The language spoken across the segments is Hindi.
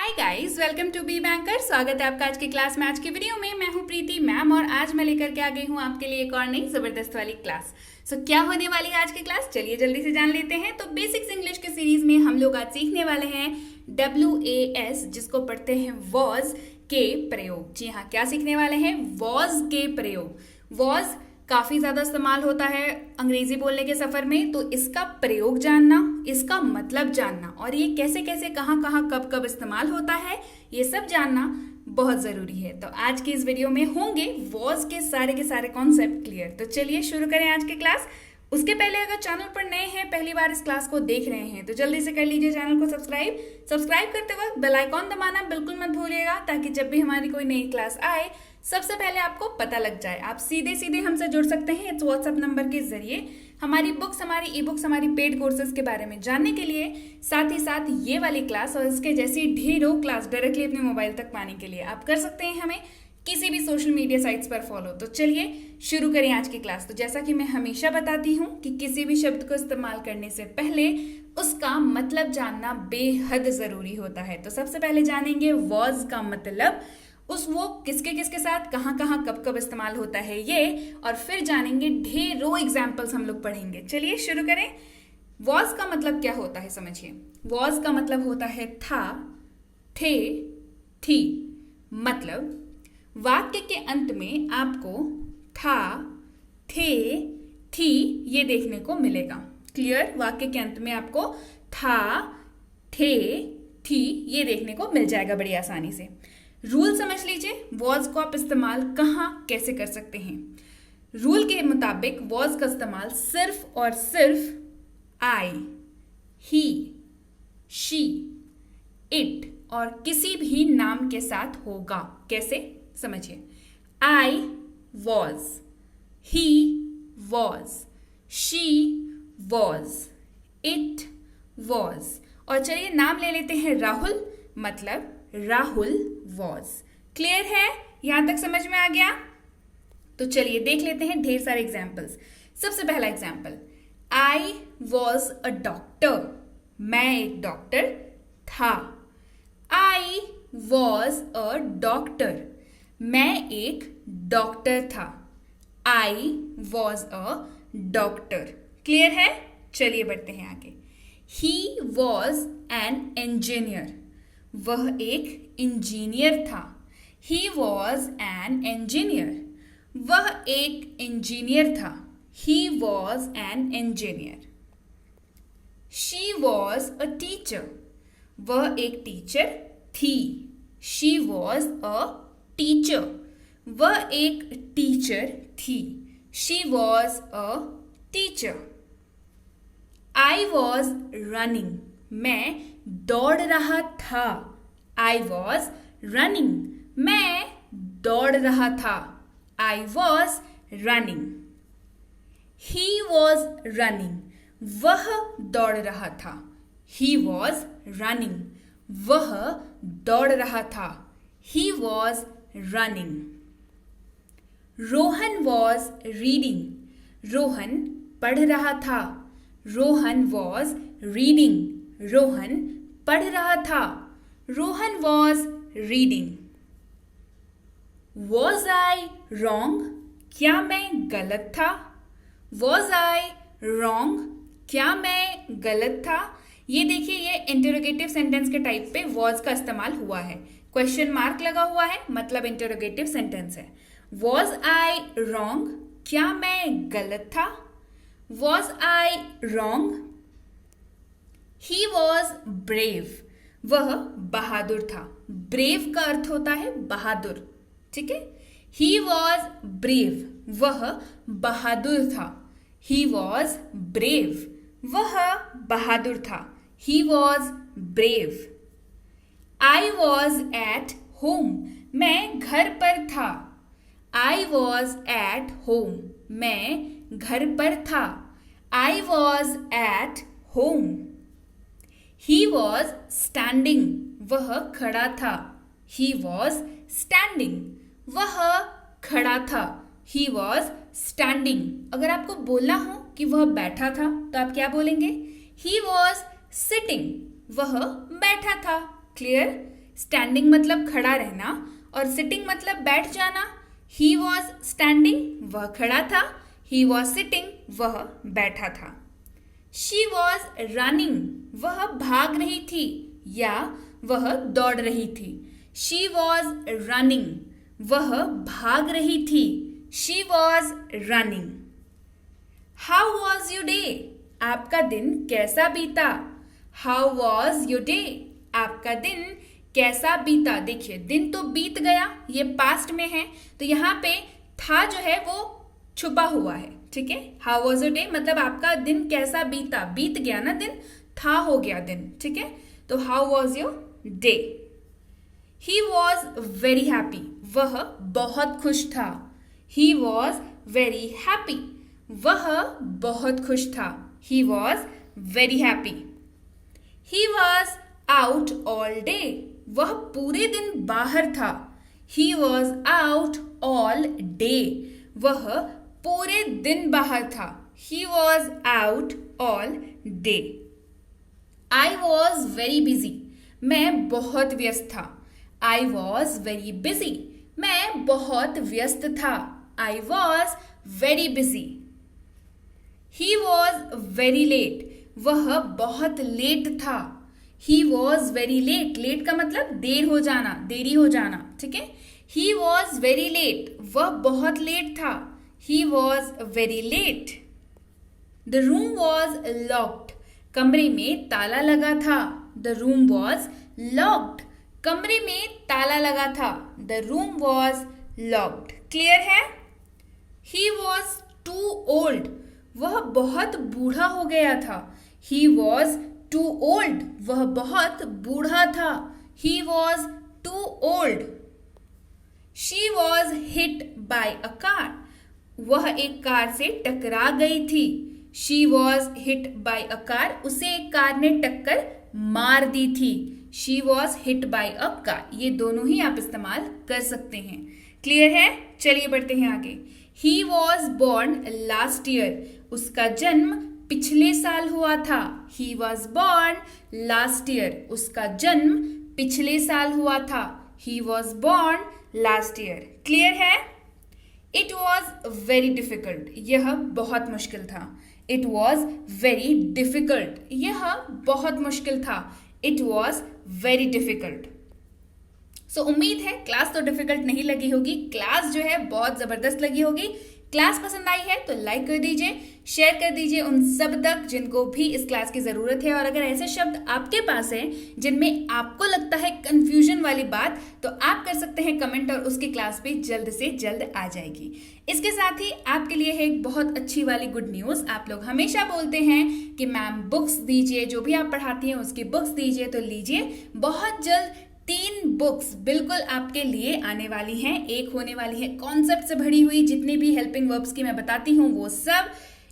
Hi guys, welcome to Be Banker. स्वागत है आपका आज की क्लास में। आज की वीडियो में मैं हूं प्रीति मैम और आज मैं लेकर के आ गई हूं आपके लिए एक और नई जबरदस्त वाली क्लास। क्या होने वाली है आज की क्लास, चलिए जल्दी से जान लेते हैं। तो बेसिक्स इंग्लिश के सीरीज में हम लोग आज सीखने वाले हैं WAS, जिसको पढ़ते हैं वॉज के प्रयोग। जी हाँ, क्या सीखने वाले हैं? वॉज के प्रयोग। वॉज काफी ज्यादा इस्तेमाल होता है अंग्रेजी बोलने के सफर में, तो इसका प्रयोग जानना, इसका मतलब जानना और ये कैसे कैसे कहाँ कहाँ कब कब इस्तेमाल होता है, ये सब जानना बहुत जरूरी है। तो आज की इस वीडियो में होंगे वॉज के सारे कॉन्सेप्ट क्लियर। तो चलिए शुरू करें आज की क्लास। उसके पहले अगर चैनल पर नए हैं, पहली बार इस क्लास को देख रहे हैं, तो जल्दी से कर लीजिए चैनल को सब्सक्राइब करते वक्त बेल आइकॉन दबाना बिल्कुल मत भूलिएगा, ताकि जब भी हमारी कोई नई क्लास आए सबसे पहले आपको पता लग जाए। आप सीधे सीधे हमसे जुड़ सकते हैं इस व्हाट्सएप नंबर के जरिए हमारी बुक्स, हमारी ई बुक्स, हमारी पेड कोर्सेज के बारे में जानने के लिए, साथ ही साथ ये वाली क्लास और इसके जैसी ढेरों क्लास डायरेक्टली अपने मोबाइल तक पाने के लिए आप कर सकते हैं हमें किसी भी सोशल मीडिया साइट्स पर फॉलो। तो चलिए शुरू करें आज की क्लास। तो जैसा कि मैं हमेशा बताती हूँ कि किसी भी शब्द को इस्तेमाल करने से पहले उसका मतलब जानना बेहद जरूरी होता है। तो सबसे पहले जानेंगे वॉज का मतलब, वो किसके किसके साथ कहाँ कहाँ कब कब इस्तेमाल होता है ये, और फिर जानेंगे ढेरों एग्जाम्पल्स हम लोग पढ़ेंगे। चलिए शुरू करें। वॉज का मतलब क्या होता है समझिए। वॉज का मतलब होता है था, थे, थी। मतलब वाक्य के अंत में आपको था, थे, थी ये देखने को मिलेगा। क्लियर? वाक्य के अंत में आपको था, थे, थी ये देखने को मिल जाएगा बड़ी आसानी से। रूल समझ लीजिए, वॉज को आप इस्तेमाल कहाँ कैसे कर सकते हैं। रूल के मुताबिक वॉज का इस्तेमाल सिर्फ और सिर्फ आई, ही, शी, इट और किसी भी नाम के साथ होगा। कैसे समझिए। I was, he was, she was, it was. और चलिए नाम ले लेते हैं राहुल, मतलब राहुल वॉज। क्लियर है? यहां तक समझ में आ गया? तो चलिए देख लेते हैं ढेर सारे एग्जाम्पल्स। सबसे पहला example, I was a doctor. मैं एक डॉक्टर था। I was a doctor. मैं एक डॉक्टर था। I was a doctor. Clear है? चलिए बढ़ते हैं आगे। He was an engineer. वह एक इंजीनियर था। He was an engineer. वह एक इंजीनियर था। He was an engineer. She was a teacher. वह एक टीचर थी। She was a teacher. वह एक टीचर थी। She was a teacher. I was running. मैं दौड़ रहा था। I was running. मैं दौड़ रहा था। I was running. He was running. वह दौड़ रहा था। He was running. वह दौड़ रहा था। He was running. Rohan was reading. Rohan पढ़ रहा था। Rohan was reading. रोहन पढ़ रहा था। Rohan was reading. Was I wrong. क्या मैं गलत था? Was I wrong. क्या मैं गलत था? ये देखिए, ये इंटरोगेटिव सेंटेंस के टाइप पे वॉज का इस्तेमाल हुआ है। क्वेश्चन मार्क लगा हुआ है, मतलब इंटरोगेटिव सेंटेंस है। Was I wrong. क्या मैं गलत था? Was I wrong. He was brave. वह बहादुर था। ब्रेव का अर्थ होता है बहादुर। ठीक है? He was brave. वह बहादुर था। He was brave. वह बहादुर था। He was brave. I was at home. मैं घर पर था। I was at home. मैं घर पर था। I was at home. He was standing. वह खड़ा था। He was standing. वह खड़ा था। He was standing. अगर आपको बोलना हो कि वह बैठा था, तो आप क्या बोलेंगे? He was sitting. वह बैठा था। क्लियर? स्टैंडिंग मतलब खड़ा रहना और सिटिंग मतलब बैठ जाना। ही वॉज स्टैंडिंग, वह खड़ा था। ही वॉज सिटिंग, वह बैठा था। शी वॉज रनिंग, वह भाग रही थी या वह दौड़ रही थी। शी वॉज रनिंग, वह भाग रही थी। She was running. How was your day, आपका दिन कैसा बीता। हाउ वॉज योर डे, आपका दिन कैसा बीता। देखिए दिन तो बीत गया, ये पास्ट में है, तो यहाँ पे था जो है वो छुपा हुआ है, ठीक है। हाउ वॉज योर डे मतलब आपका दिन कैसा बीता, बीत गया ना दिन, था हो गया दिन, ठीक है। तो how was your day. He was very happy, वह बहुत खुश था। ही वॉज वेरी हैप्पी, वह बहुत खुश था। He was very happy. He was out all day, वह पूरे दिन बाहर था। He was out all day, वह पूरे दिन बाहर था। He was out all day. I was very busy, मैं बहुत व्यस्त था। आई वॉज वेरी बिजी, मैं बहुत व्यस्त था। I was very busy. He was very late, वह बहुत लेट था। He was very late, late का मतलब देर हो जाना, देरी हो जाना, ठीक है। ही वॉज वेरी लेट, वह बहुत लेट था। He was very late. The room was locked, कमरे में ताला लगा था। द रूम वॉज लॉक्ड, कमरे में ताला लगा था। The room was locked. Clear है। ही वॉज टू ओल्ड, वह बहुत बूढ़ा हो गया था। ही वॉज टू ओल्ड, वह बहुत बूढ़ा था। He was too old. She was hit by a car, वह एक कार से टकरा गई थी। She was hit by a car, उसे एक कार ने टक्कर मार दी थी। She was hit by a car, ये दोनों ही आप इस्तेमाल कर सकते हैं। क्लियर है। चलिए बढ़ते हैं आगे। He was born last year, उसका जन्म पिछले साल हुआ था। He was born last year, उसका जन्म पिछले साल हुआ था। He was born last year. Clear है। इट वॉज वेरी डिफिकल्ट, यह बहुत मुश्किल था। इट वॉज वेरी डिफिकल्ट, यह बहुत मुश्किल था। It was very difficult. So उम्मीद है क्लास तो डिफिकल्ट नहीं लगी होगी, क्लास जो है बहुत जबरदस्त लगी होगी। क्लास पसंद आई है तो लाइक कर दीजिए, शेयर कर दीजिए उन सब तक जिनको भी इस क्लास की ज़रूरत है। और अगर ऐसे शब्द आपके पास हैं जिनमें आपको लगता है कंफ्यूजन वाली बात, तो आप कर सकते हैं कमेंट और उसकी क्लास भी जल्द से जल्द आ जाएगी। इसके साथ ही आपके लिए है एक बहुत अच्छी वाली गुड न्यूज़। आप लोग हमेशा बोलते हैं कि मैम बुक्स दीजिए, जो भी आप पढ़ाती हैं उसकी बुक्स दीजिए, तो लीजिए बहुत जल्द 3 बुक्स बिल्कुल आपके लिए आने वाली हैं। एक होने वाली है कॉन्सेप्ट से भरी हुई, जितनी भी हेल्पिंग वर्ब्स की मैं बताती हूँ वो सब।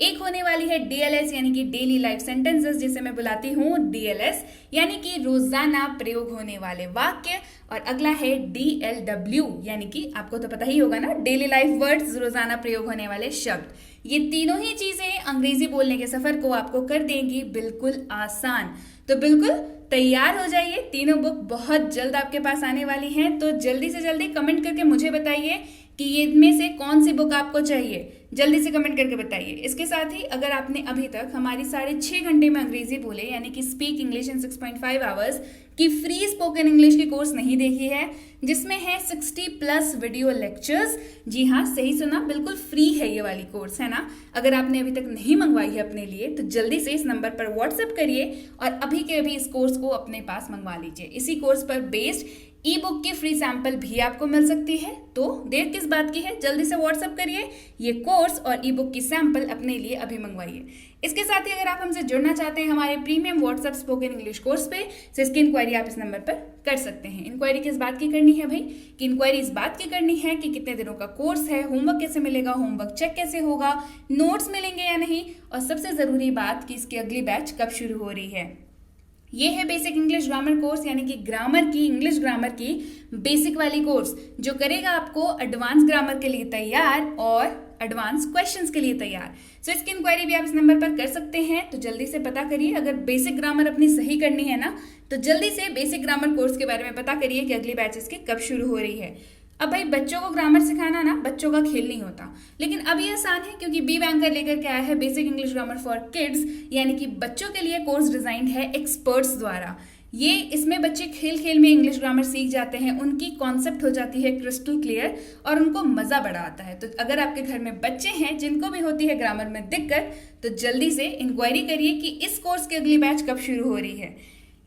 एक होने वाली है DLS यानी कि डेली लाइफ सेंटेंसेस, जिसे मैं बुलाती हूँ DLS यानी कि रोजाना प्रयोग होने वाले वाक्य। और अगला है DLW यानी कि आपको तो पता ही होगा ना, डेली लाइफ वर्ड्स, रोजाना प्रयोग होने वाले शब्द। ये तीनों ही चीजें अंग्रेजी बोलने के सफर को आपको कर देंगी बिल्कुल आसान। तो बिल्कुल तैयार हो जाइए, तीनों बुक बहुत जल्द आपके पास आने वाली हैं। तो जल्दी से जल्दी कमेंट करके मुझे बताइए कि ये इनमें से कौन सी बुक आपको चाहिए, जल्दी से कमेंट करके बताइए। इसके साथ ही अगर आपने अभी तक हमारी 6.5 घंटे में अंग्रेजी बोले यानी कि स्पीक इंग्लिश इन 6.5 आवर्स की फ्री स्पोकन इंग्लिश की कोर्स नहीं देखी है, जिसमें है 60+ वीडियो लेक्चर्स, जी हाँ सही सुना, बिल्कुल फ्री है ये वाली कोर्स, है ना। अगर आपने अभी तक नहीं मंगवाई है अपने लिए तो जल्दी से इस नंबर पर व्हाट्सएप करिए और अभी के अभी इस कोर्स को अपने पास मंगवा लीजिए। इसी कोर्स पर बेस्ड ई बुक की फ्री सैंपल भी आपको मिल सकती है। तो देर किस बात की है, जल्दी से व्हाट्सएप करिए, ये कोर्स और ई बुक की सैंपल अपने लिए अभी मंगवाइए। इसके साथ ही अगर आप हमसे जुड़ना चाहते हैं हमारे premium WhatsApp spoken English course पे, तो इसकी इंक्वायरी आप इस नंबर पर कर सकते हैं। इंक्वायरी किस बात की करनी है भाई, कि इंक्वायरी इस बात की करनी है कि कितने दिनों का कोर्स है, होमवर्क कैसे मिलेगा, होमवर्क चेक कैसे होगा, नोट्स मिलेंगे या नहीं, और सबसे जरूरी बात कि इसकी अगली बैच कब शुरू हो रही है। ये है बेसिक इंग्लिश ग्रामर कोर्स यानी कि ग्रामर की, इंग्लिश ग्रामर की बेसिक वाली कोर्स, जो करेगा आपको एडवांस ग्रामर के लिए तैयार और एडवांस क्वेश्चंस के लिए तैयार। सो इसकी इंक्वायरी भी आप इस नंबर पर कर सकते हैं। तो जल्दी से पता करिए, अगर बेसिक ग्रामर अपनी सही करनी है ना, तो जल्दी से बेसिक ग्रामर कोर्स के बारे में पता करिए कि अगली बैचेस की कब शुरू हो रही है। अब भाई बच्चों को ग्रामर सिखाना ना बच्चों का खेल नहीं होता, लेकिन अब ये आसान है क्योंकि बी बैंकर लेकर के आया है basic English grammar for kids, यानी कि बच्चों के लिए कोर्स डिजाइंड है एक्सपर्ट्स द्वारा। ये इसमें बच्चे खेल खेल में इंग्लिश ग्रामर सीख जाते हैं, उनकी कॉन्सेप्ट हो जाती है क्रिस्टल क्लियर और उनको मजा बड़ा आता है। तो अगर आपके घर में बच्चे हैं जिनको भी होती है ग्रामर में दिक्कत, तो जल्दी से इंक्वायरी करिए कि इस कोर्स की अगली बैच कब शुरू हो रही है।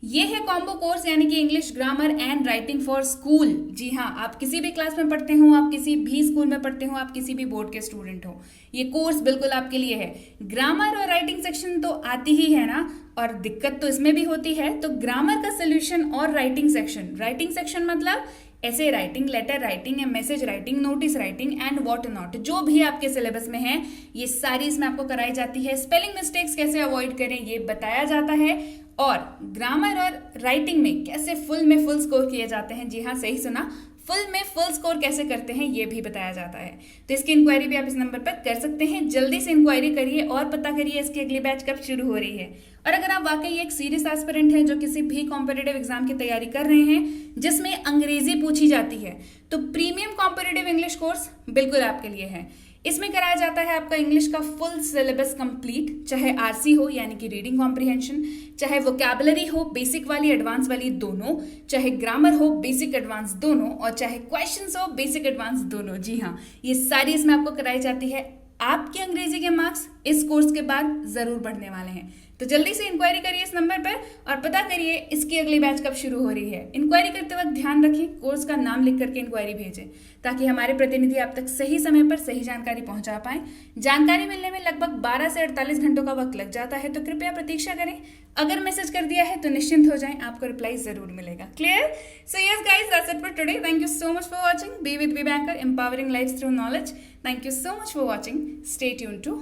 ये है कॉम्बो कोर्स, यानी कि English grammar and writing for school. जी हाँ, आप किसी भी क्लास में पढ़ते हो, आप किसी भी स्कूल में पढ़ते हो, आप किसी भी बोर्ड के स्टूडेंट हो, ये कोर्स बिल्कुल आपके लिए है। ग्रामर और राइटिंग सेक्शन तो आती ही है ना, और दिक्कत तो इसमें भी होती है। तो ग्रामर का सोल्यूशन और राइटिंग सेक्शन मतलब ऐसे writing, letter writing, message writing, notice writing and what not, जो भी आपके सिलेबस में है ये सारी इसमें आपको कराई जाती है। स्पेलिंग मिस्टेक्स कैसे अवॉइड करें ये बताया जाता है, और ग्रामर और राइटिंग में कैसे फुल में फुल स्कोर किए जाते हैं। जी हाँ, सही सुना, फुल में फुल स्कोर कैसे करते हैं ये भी बताया जाता है। तो इसकी इंक्वायरी भी आप इस नंबर पर कर सकते हैं। जल्दी से इंक्वायरी करिए और पता करिए इसकी अगली बैच कब शुरू हो रही है। और अगर आप वाकई एक सीरियस एस्पिरेंट हैं जो किसी भी कॉम्पिटिटिव एग्जाम की तैयारी कर रहे हैं जिसमें अंग्रेजी पूछी जाती है, तो प्रीमियम कॉम्पिटिटिव इंग्लिश कोर्स बिल्कुल आपके लिए है। इसमें कराया जाता है आपका इंग्लिश का फुल सिलेबस कंप्लीट, चाहे आरसी हो यानी कि रीडिंग कॉम्प्रिहेंशन, चाहे वोकैबुलरी हो बेसिक वाली एडवांस वाली दोनों, चाहे ग्रामर हो बेसिक एडवांस दोनों, और चाहे क्वेश्चंस हो बेसिक एडवांस दोनों। जी हाँ, ये सारी इसमें आपको कराई जाती है। आपके अंग्रेजी के मार्क्स इस कोर्स के बाद जरूर बढ़ने वाले हैं। तो जल्दी से इंक्वायरी करिए इस नंबर पर और पता करिए इसकी अगली बैच कब शुरू हो रही है। इंक्वायरी करते वक्त ध्यान रखें कोर्स का नाम लिख करके इंक्वायरी भेजें, ताकि हमारे प्रतिनिधि आप तक सही समय पर सही जानकारी पहुंचा पाएं। जानकारी मिलने में लगभग 12 से 48 घंटों का वक्त लग जाता है, तो कृपया प्रतीक्षा करें। अगर मैसेज कर दिया है तो निश्चिंत हो जाएं, आपको रिप्लाई जरूर मिलेगा। Clear? So yes guys, that's it for today. Thank you so much for watching be with Be Banker, empowering life through knowledge. Thank you so much for watching. Stay tuned to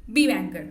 Be banker.